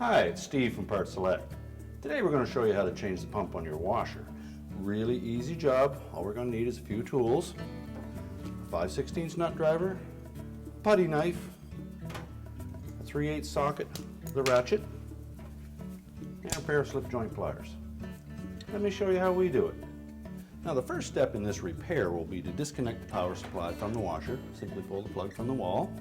Hi, it's Steve from PartSelect. Today we're going to show you how to change the pump on your washer. Really easy job. All we're going to need is a few tools. 5/16 nut driver, putty knife, a 3/8 socket, the ratchet, and a pair of slip joint pliers. Let me show you how we do it. Now the first step in this repair will be to disconnect the power supply from the washer. Simply pull the plug from the wall.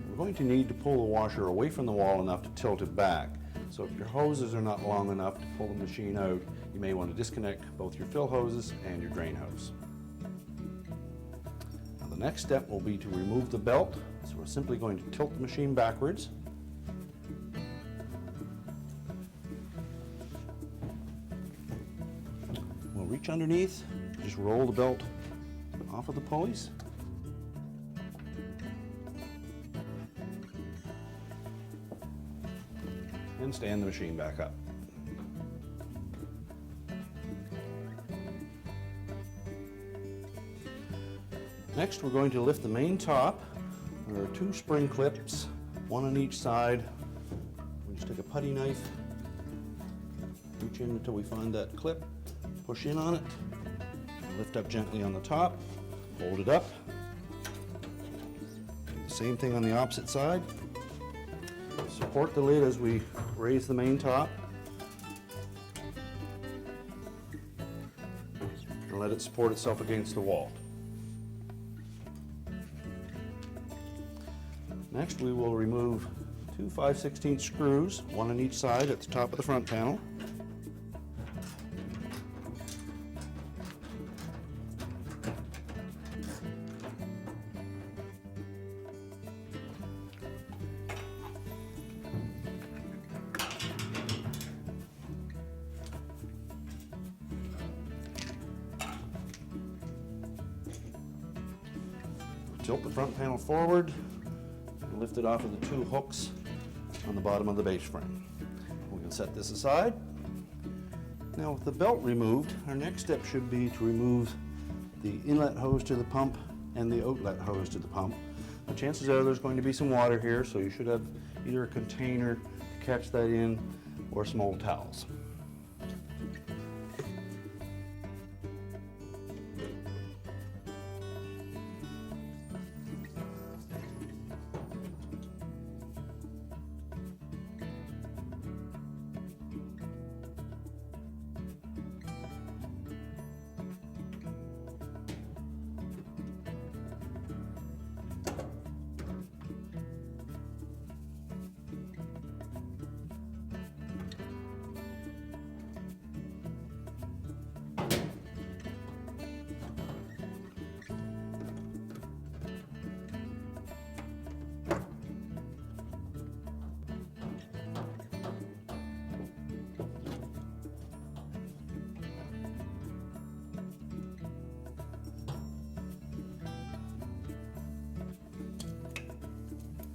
We're going to need to pull the washer away from the wall enough to tilt it back. So if your hoses are not long enough to pull the machine out, you may want to disconnect both your fill hoses and your drain hose. Now the next step will be to remove the belt. So we're simply going to tilt the machine backwards. We'll reach underneath, just roll the belt off of the pulleys. And stand the machine back up. Next, we're going to lift the main top. There are 2 spring clips, one on each side. We just take a putty knife, reach in until we find that clip, push in on it, lift up gently on the top, hold it up. Do the same thing on the opposite side. Support the lid as we raise the main top and let it support itself against the wall. Next, we will remove 2 5/16 screws, one on each side at the top of the front panel. Tilt the front panel forward and lift it off of the 2 hooks on the bottom of the base frame. We can set this aside. Now with the belt removed, our next step should be to remove the inlet hose to the pump and the outlet hose to the pump. The chances are there's going to be some water here, so you should have either a container to catch that in or some old towels.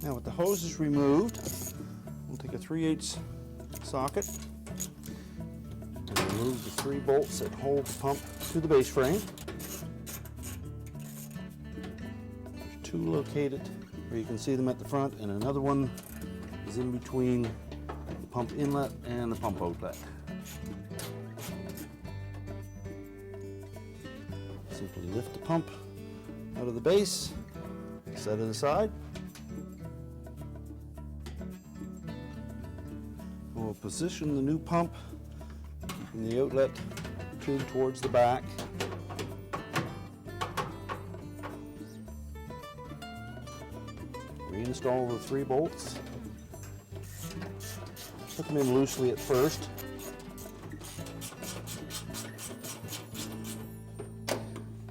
Now with the hoses removed, we'll take a 3/8 socket and remove the 3 bolts that hold the pump to the base frame. There's 2 located where you can see them at the front, and another one is in between the pump inlet and the pump outlet. Simply lift the pump out of the base, set it aside. We'll position the new pump in the outlet tube towards the back. Reinstall the 3 bolts. Put them in loosely at first.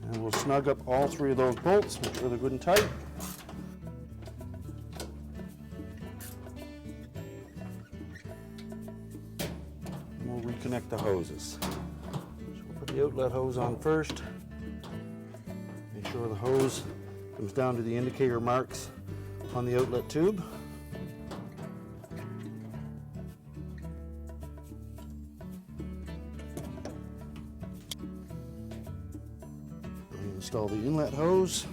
And we'll snug up all 3 of those bolts, make sure they're good and tight. We'll reconnect the hoses. So we'll put the outlet hose on first. Make sure the hose comes down to the indicator marks on the outlet tube. Install the inlet hose.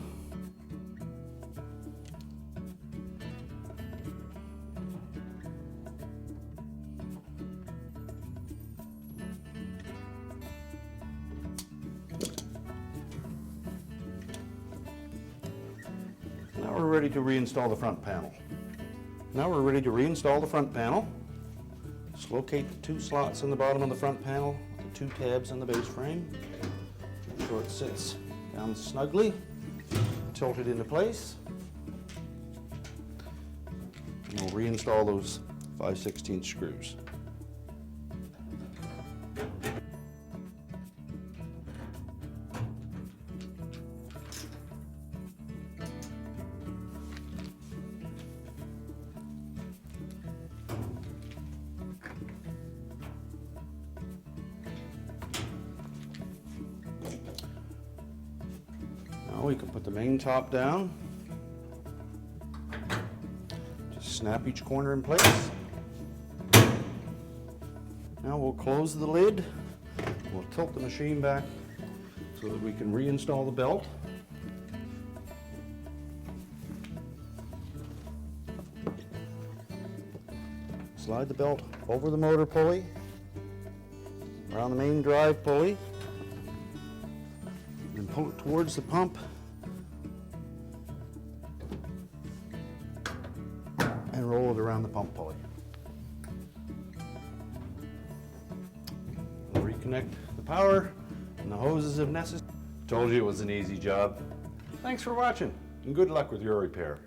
ready to reinstall the front panel. Now we're ready to reinstall the front panel. Just locate the two slots in the bottom of the front panel, the two tabs in the base frame. Make sure it sits down snugly, tilt it into place. And we'll reinstall those 5/16 screws. Now we can put the main top down. Just snap each corner in place. Now we'll close the lid. We'll tilt the machine back so that we can reinstall the belt. Slide the belt over the motor pulley, around the main drive pulley, and pull it towards the pump, and roll it around the pump pulley. We'll reconnect the power and the hoses if necessary. Told you it was an easy job. Thanks for watching, and good luck with your repair.